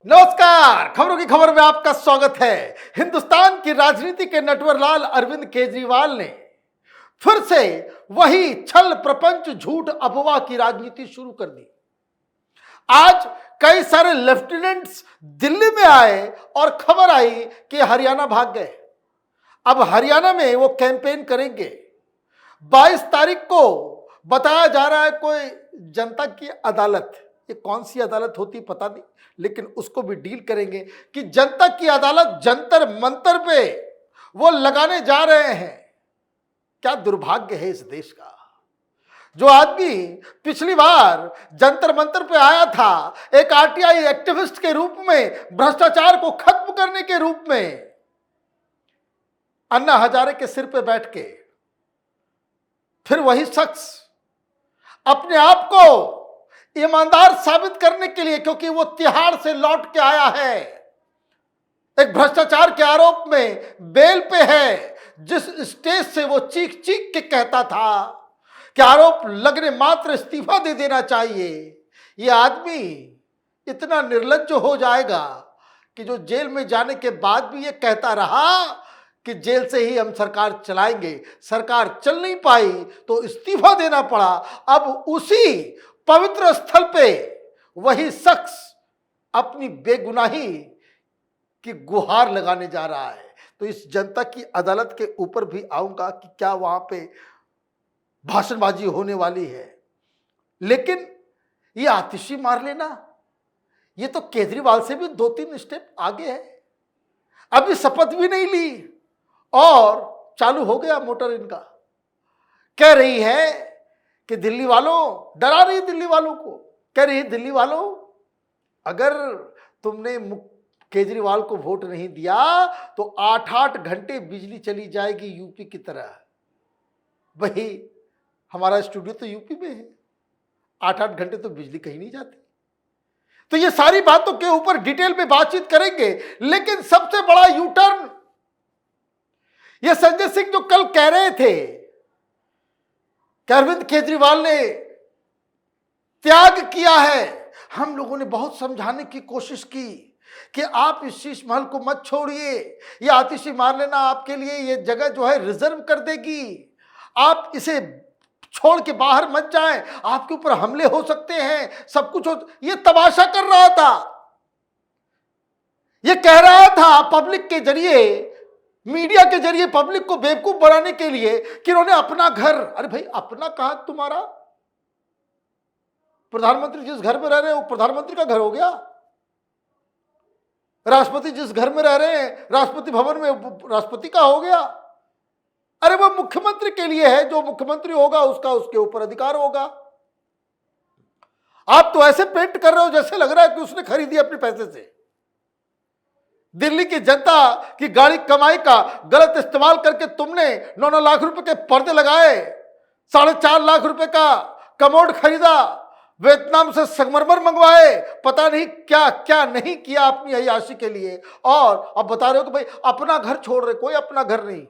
नमस्कार, खबरों की खबर में आपका स्वागत है। हिंदुस्तान की राजनीति के नटवरलाल अरविंद केजरीवाल ने फिर से वही छल प्रपंच झूठ अफवाह की राजनीति शुरू कर दी। आज कई सारे लेफ्टिनेंट्स दिल्ली में आए और खबर आई कि हरियाणा भाग गए। अब हरियाणा में वो कैंपेन करेंगे। 22 तारीख को बताया जा रहा है कोई जनता की अदालत। ये कौन सी अदालत होती पता नहीं, लेकिन उसको भी डील करेंगे कि जनता की अदालत जंतर मंतर पे वो लगाने जा रहे हैं। क्या दुर्भाग्य है इस देश का। जो आदमी पिछली बार जंतर मंतर पे आया था एक आरटीआई एक्टिविस्ट के रूप में, भ्रष्टाचार को खत्म करने के रूप में, अन्ना हजारे के सिर पे बैठ के, फिर वही शख्स अपने आप को ईमानदार साबित करने के लिए, क्योंकि वो तिहाड़ से लौट के आया है, एक भ्रष्टाचार के आरोप में बेल पे है, जिस स्टेज से वो चीख चीख के कहता था कि आरोप लगने मात्र इस्तीफा दे देना चाहिए, ये आदमी इतना निर्लज्ज हो जाएगा कि जो जेल में जाने के बाद भी ये कहता रहा कि जेल से ही हम सरकार चलाएंगे। सरकार चल नहीं पाई तो इस्तीफा देना पड़ा। अब उसी पवित्र स्थल पे वही शख्स अपनी बेगुनाही की गुहार लगाने जा रहा है। तो इस जनता की अदालत के ऊपर भी आऊंगा कि क्या वहां पे भाषणबाजी होने वाली है। लेकिन ये आतिशी मार लेना, ये तो केजरीवाल से भी 2-3 स्टेप आगे है। अभी शपथ भी नहीं ली और चालू हो गया मोटर इनका। कह रही है कि दिल्ली वालों, डरा रही दिल्ली वालों को, कह रही है दिल्ली वालों अगर तुमने केजरीवाल को वोट नहीं दिया तो 8-8 घंटे बिजली चली जाएगी यूपी की तरह। भाई हमारा स्टूडियो तो यूपी में है, 8-8 घंटे तो बिजली कहीं नहीं जाती। तो ये सारी बातों के ऊपर डिटेल में बातचीत करेंगे। लेकिन सबसे बड़ा यू टर्न ये संजय सिंह जो कल कह रहे थे कि अरविंद केजरीवाल ने त्याग किया है। हम लोगों ने बहुत समझाने की कोशिश की कि आप इस शीश महल को मत छोड़िए, ये आतिशी मार लेना आपके लिए ये जगह जो है रिजर्व कर देगी, आप इसे छोड़ के बाहर मत जाएं, आपके ऊपर हमले हो सकते हैं, सब कुछ हो। ये तमाशा कर रहा था, ये कह रहा था पब्लिक के जरिए, मीडिया के जरिए पब्लिक को बेवकूफ बनाने के लिए कि उन्होंने अपना घर, अरे भाई अपना कहां तुम्हारा? प्रधानमंत्री जिस घर में रह रहे हैं वो प्रधानमंत्री का घर हो गया। राष्ट्रपति जिस घर में रह रहे हैं राष्ट्रपति भवन में राष्ट्रपति का हो गया। अरे वो मुख्यमंत्री के लिए है, जो मुख्यमंत्री होगा उसका उसके ऊपर अधिकार होगा। आप तो ऐसे पेंट कर रहे हो जैसे लग रहा है कि उसने खरीदी अपने पैसे से। दिल्ली की जनता की गाड़ी कमाई का गलत इस्तेमाल करके तुमने 9-9 लाख रुपए के पर्दे लगाए, 4.5 लाख रुपए का कमोड खरीदा, वियतनाम से संगमरमर मंगवाए, पता नहीं क्या क्या नहीं किया अपनी अय्याशी के लिए। और अब बता रहे हो कि भाई अपना घर छोड़ रहे। कोई अपना घर नहीं,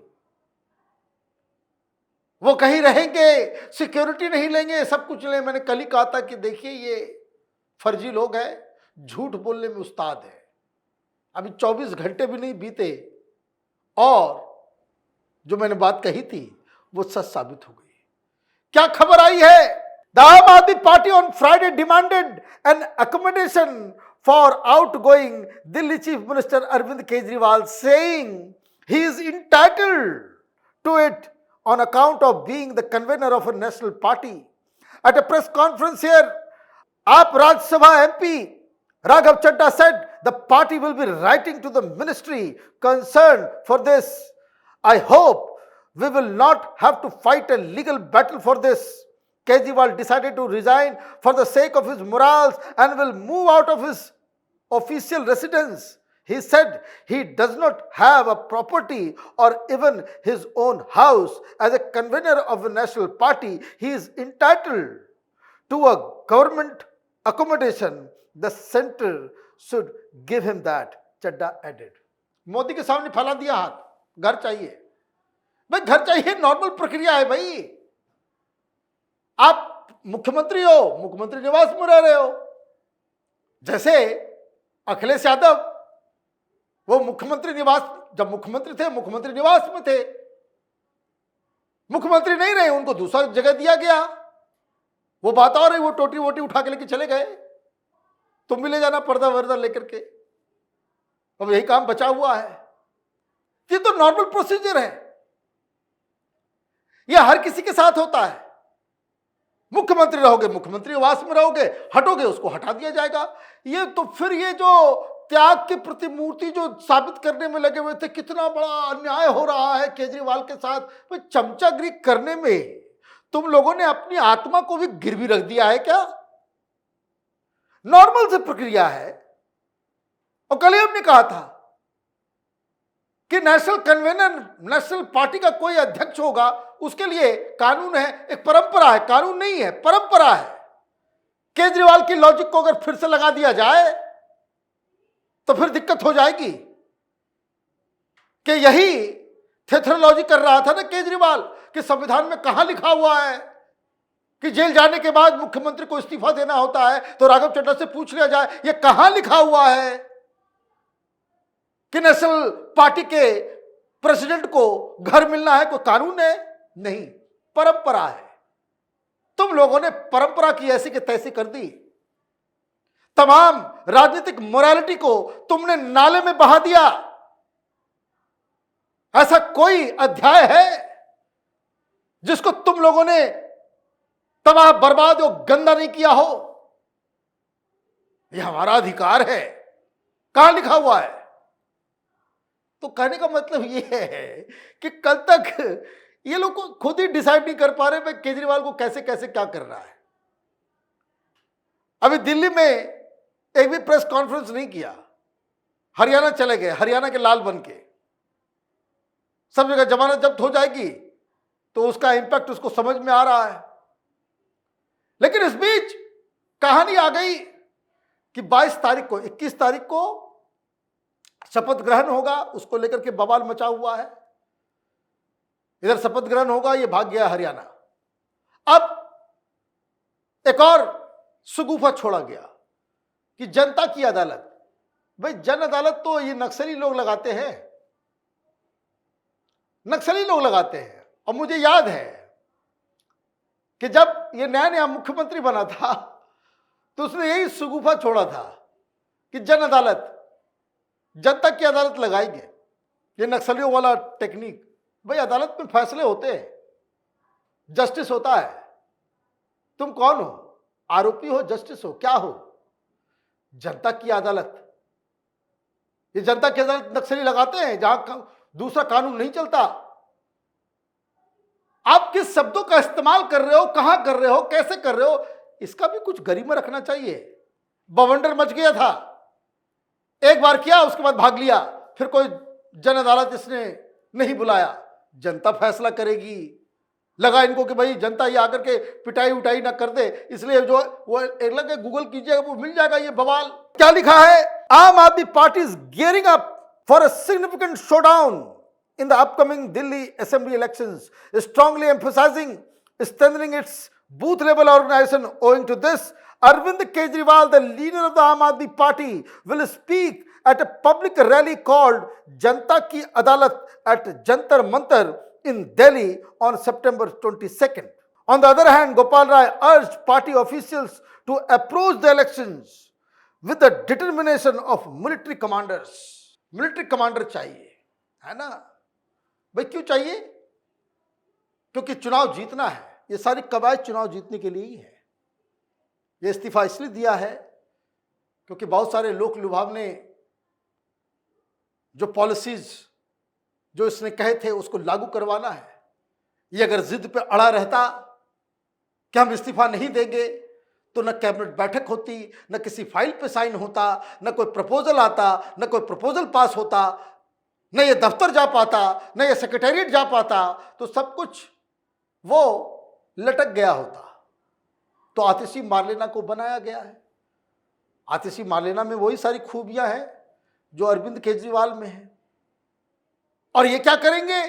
वो कहीं रहेंगे, सिक्योरिटी नहीं लेंगे, सब कुछ लेंगे। मैंने कल ही कहा था कि देखिए ये फर्जी लोग हैं, झूठ बोलने में उस्ताद है। अभी 24 घंटे भी नहीं बीते और जो मैंने बात कही थी वो सच साबित हो गई। क्या खबर आई है? The Aam Aadmi party on Friday demanded an accommodation for outgoing Delhi chief minister Arvind Kejriwal, saying he is entitled to it on account of being the convener of a national party. At a press conference here, AAP Rajya Sabha MP Raghav Chadha said the party will be writing to the ministry concerned for this. I hope we will not have to fight a legal battle for this. Kejriwal decided to resign for the sake of his morals and will move out of his official residence. He said he does not have a property or even his own house. As a convener of a national party, he is entitled to a government accommodation. The center should give him that, Chadha added. Modi के सामने फैला दिया हाथ, घर चाहिए। भाई घर चाहिए, नॉर्मल प्रक्रिया है भाई। आप मुख्यमंत्री हो, मुख्यमंत्री निवास में रह रहे हो, जैसे अखिलेश यादव वो मुख्यमंत्री निवास, जब मुख्यमंत्री थे मुख्यमंत्री निवास में थे, मुख्यमंत्री नहीं रहे, उनको दूसरा जगह दिया गया। वो बात और है, वो टोटी वोटी उठा के लेके चले गए, तुम भी ले जाना पर्दा वर्दा लेकर के। अब यही काम बचा हुआ है। ये तो नॉर्मल प्रोसीजर है, यह हर किसी के साथ होता है। मुख्यमंत्री रहोगे मुख्यमंत्री निवास में रहोगे, हटोगे उसको हटा दिया जाएगा। ये तो फिर ये जो त्याग की प्रतिमूर्ति जो साबित करने में लगे हुए थे, कितना बड़ा अन्याय हो रहा है केजरीवाल के साथ। भाई चमचागिरी करने में तुम लोगों ने अपनी आत्मा को भी गिरवी रख दिया है क्या? नॉर्मल से प्रक्रिया है। और कल ही हमने कहा था कि नेशनल कन्वेनर, नेशनल पार्टी का कोई अध्यक्ष होगा, उसके लिए कानून है, एक परंपरा है, कानून नहीं है, परंपरा है। केजरीवाल की लॉजिक को अगर फिर से लगा दिया जाए तो फिर दिक्कत हो जाएगी कि यही थेथरोलॉजी कर रहा था ना केजरीवाल, कि संविधान में कहां लिखा हुआ है कि जेल जाने के बाद मुख्यमंत्री को इस्तीफा देना होता है। तो राघव चड्ढा से पूछ लिया जाए, यह कहां लिखा हुआ है कि नेशनल पार्टी के प्रेसिडेंट को घर मिलना है? कोई कानून है? नहीं, परंपरा है। तुम लोगों ने परंपरा की ऐसी की तैसी कर दी। तमाम राजनीतिक मोरालिटी को तुमने नाले में बहा दिया। ऐसा कोई अध्याय है जिसको तुम लोगों ने तबाह बर्बाद और गंदा नहीं किया हो? यह हमारा अधिकार है, कहां लिखा हुआ है? तो कहने का मतलब यह है कि कल तक ये लोग खुद ही डिसाइड नहीं कर पा रहे भाई केजरीवाल को कैसे कैसे क्या कर रहा है। अभी दिल्ली में एक भी प्रेस कॉन्फ्रेंस नहीं किया, हरियाणा चले गए, हरियाणा के लाल बन के। सब जगह जमानत जब्त हो जाएगी तो उसका इंपैक्ट उसको समझ में आ रहा है। लेकिन इस बीच कहानी आ गई कि 22 तारीख को, 21 तारीख को शपथ ग्रहण होगा, उसको लेकर के बवाल मचा हुआ है। इधर शपथ ग्रहण होगा, ये भाग गया हरियाणा। अब एक और सुगुफा छोड़ा गया कि जनता की अदालत। भाई जन अदालत तो ये नक्सली लोग लगाते हैं, नक्सली लोग लगाते हैं। और मुझे याद है कि जब ये नया नया मुख्यमंत्री बना था तो उसने यही सुगुफा छोड़ा था कि जन अदालत, जनता की अदालत लगाएंगे। ये नक्सलियों वाला टेक्निक। भाई अदालत में फैसले होते हैं, जस्टिस होता है। तुम कौन हो? आरोपी हो, जस्टिस हो, क्या हो? जनता की अदालत। ये जनता की अदालत नक्सली लगाते हैं जहां दूसरा कानून नहीं चलता। आप किस शब्दों का इस्तेमाल कर रहे हो, कहां कर रहे हो, कैसे कर रहे हो, इसका भी कुछ गरिमा रखना चाहिए। बवंडर मच गया था, एक बार किया उसके बाद भाग लिया, फिर कोई जन अदालत इसने नहीं बुलाया। जनता फैसला करेगी। लगा इनको कि भाई जनता ये आकर के पिटाई उटाई ना कर दे, इसलिए जो वो लगे गूगल कीजिएगा वो मिल जाएगा ये बवाल। क्या लिखा है? आम Aadmi party is gearing up for a significant showdown in the upcoming Delhi assembly elections, strongly emphasizing strengthening its booth level organization. Owing to this, Arvind Kejriwal, the leader of the Aam Aadmi Party, will speak at a public rally called Janta Ki Adalat at Jantar Mantar in Delhi on September 22nd. On the other hand, Gopal Rai urged party officials to approach the elections with the determination of military commanders. Military commander चाहिए, है ना भाई? क्यों चाहिए? क्योंकि चुनाव जीतना है। ये सारी कवायद चुनाव जीतने के लिए ही है। ये इस्तीफा इसलिए दिया है क्योंकि बहुत सारे लोक लुभाव ने जो पॉलिसीज जो इसने कहे थे उसको लागू करवाना है। ये अगर जिद पे अड़ा रहता कि हम इस्तीफा नहीं देंगे तो न कैबिनेट बैठक होती, न किसी फाइल पे साइन होता, न कोई प्रपोजल आता, न कोई प्रपोजल पास होता, न ये दफ्तर जा पाता, न ये सेक्रेटेरिएट जा पाता, तो सब कुछ वो लटक गया होता। तो आतिशी मार्लेना को बनाया गया है। आतिशी मार्लेना में वही सारी खूबियां हैं जो अरविंद केजरीवाल में है। और ये क्या करेंगे?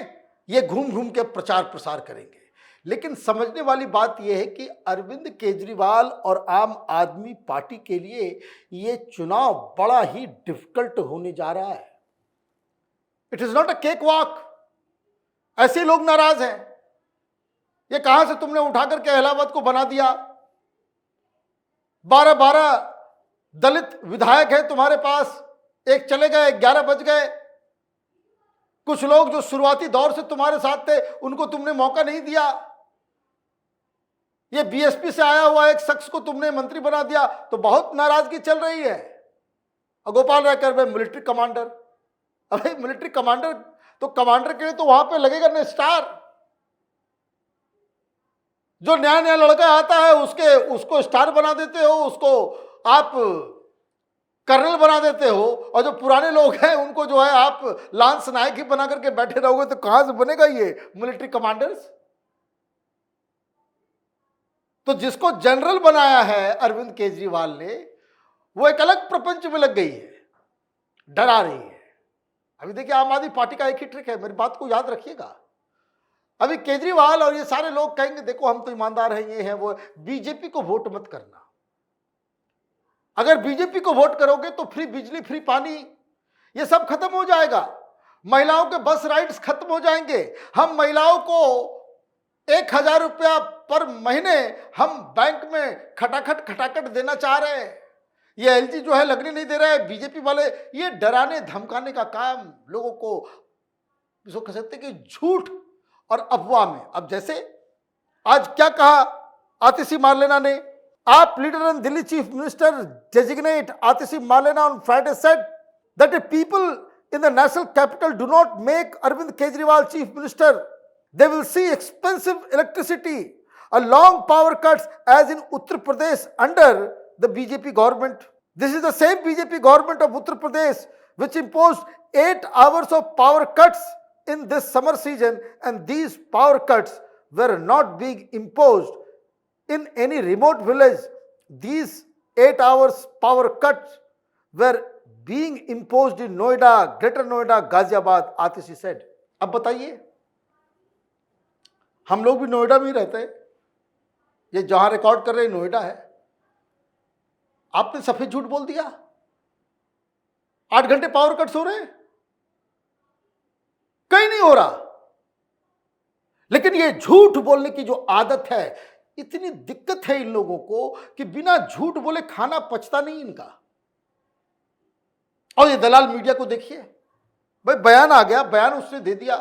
ये घूम घूम के प्रचार प्रसार करेंगे। लेकिन समझने वाली बात यह है कि अरविंद केजरीवाल और आम आदमी पार्टी के लिए ये चुनाव बड़ा ही डिफिकल्ट होने जा रहा है। It is not a cake walk. ऐसे लोग नाराज हैं। ये कहां से तुमने उठाकर के इलाहाबाद को बना दिया? 12 दलित विधायक हैं तुम्हारे पास, एक चले गए, 11 बज गए। कुछ लोग जो शुरुआती दौर से तुम्हारे साथ थे उनको तुमने मौका नहीं दिया। ये बीएसपी से आया हुआ एक शख्स को तुमने मंत्री बना दिया, तो बहुत नाराजगी चल रही है। और गोपाल राय कर मिलिट्री कमांडर। अरे मिलिट्री कमांडर तो कमांडर के लिए तो वहां पे लगेगा ना स्टार। जो नया नया लड़का आता है उसको स्टार बना देते हो, उसको आप कर्नल बना देते हो, और जो पुराने लोग हैं उनको जो है आप लांस नायक ही बना करके बैठे रहोगे, तो कहां से बनेगा ये मिलिट्री कमांडर्स? तो जिसको जनरल बनाया है अरविंद केजरीवाल ने, वो एक अलग प्रपंच में लग गई है, डरा रही है। अभी देखिए आम आदमी पार्टी का एक ही ट्रिक है, मेरी बात को याद रखिएगा। अभी केजरीवाल और ये सारे लोग कहेंगे देखो हम तो ईमानदार हैं, ये है वो। बीजेपी को वोट मत करना। अगर बीजेपी को वोट करोगे तो फ्री बिजली, फ्री पानी, ये सब खत्म हो जाएगा। महिलाओं के बस राइड्स खत्म हो जाएंगे। हम महिलाओं को 1000 रुपया पर महीने हम बैंक में खटाखट देना चाह रहे हैं। ये एलजी जो है लगने नहीं दे रहा है। बीजेपी वाले ये डराने धमकाने का काम लोगों को, इसको कह सकते कि झूठ और अफवाह में। अब जैसे आज क्या कहा आतिशी मार्लेना ने, AAP leader and Delhi chief minister designate Atishi Marlena on Friday said that the people in the national capital do not make Arvind Kejriwal chief minister. They will see expensive electricity, a long power cuts as in Uttar Pradesh under the BJP government. This is the same BJP government of Uttar Pradesh which imposed 8 hours of power cuts in this summer season, and these power cuts were not being imposed in any remote village. These 8 hours power cuts were being imposed in Noida, Greater Noida, Ghaziabad, Atishi said. अब बताइए, हम लोग भी नोएडा में ही रहते हैं। ये जहां रिकॉर्ड कर रहे हैं नोएडा है। आपने सफेद झूठ बोल दिया। 8 घंटे पावर कट्स हो रहे हैं, कहीं नहीं हो रहा। लेकिन ये झूठ बोलने की जो आदत है, इतनी दिक्कत है इन लोगों को कि बिना झूठ बोले खाना पचता नहीं इनका। और ये दलाल मीडिया को देखिए, भाई बयान आ गया, बयान उसने दे दिया।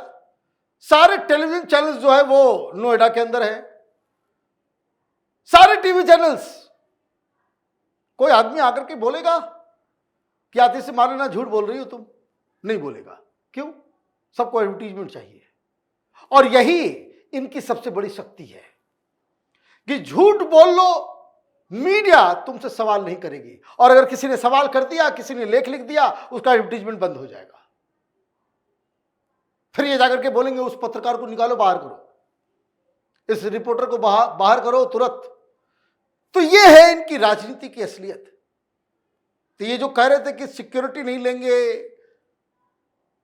सारे टेलीविजन चैनल्स जो है वो नोएडा के अंदर है, सारे टीवी चैनल्स। कोई आदमी आकर के बोलेगा कि आतिशी मार्लेना झूठ बोल रही हो तुम? नहीं बोलेगा। क्यों? सबको एडवर्टीजमेंट चाहिए। और यही इनकी सबसे बड़ी शक्ति है कि झूठ बोल लो, मीडिया तुमसे सवाल नहीं करेगी। और अगर किसी ने सवाल कर दिया, किसी ने लेख लिख दिया, उसका एडवर्टीजमेंट बंद हो जाएगा। फिर ये जाकर के बोलेंगे उस पत्रकार को निकालो, बाहर करो, इस रिपोर्टर को बाहर करो तुरंत। तो ये है इनकी राजनीति की असलियत। तो ये जो कह रहे थे कि सिक्योरिटी नहीं लेंगे,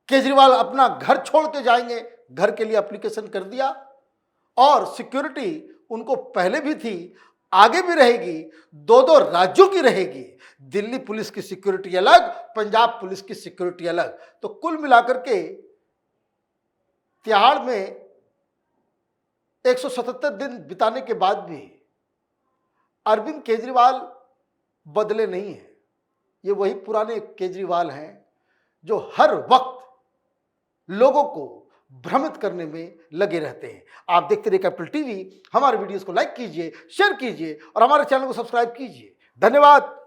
केजरीवाल अपना घर छोड़ के जाएंगे, घर के लिए एप्लीकेशन कर दिया। और सिक्योरिटी उनको पहले भी थी, आगे भी रहेगी। 2 राज्यों की रहेगी। दिल्ली पुलिस की सिक्योरिटी अलग, पंजाब पुलिस की सिक्योरिटी अलग। तो कुल मिलाकर के तिहाड़ में 177 दिन बिताने के बाद भी अरविंद केजरीवाल बदले नहीं हैं। ये वही पुराने केजरीवाल हैं जो हर वक्त लोगों को भ्रमित करने में लगे रहते हैं। आप देखते रहिए कैपिटल टीवी। हमारे वीडियोस को लाइक कीजिए, शेयर कीजिए और हमारे चैनल को सब्सक्राइब कीजिए। धन्यवाद।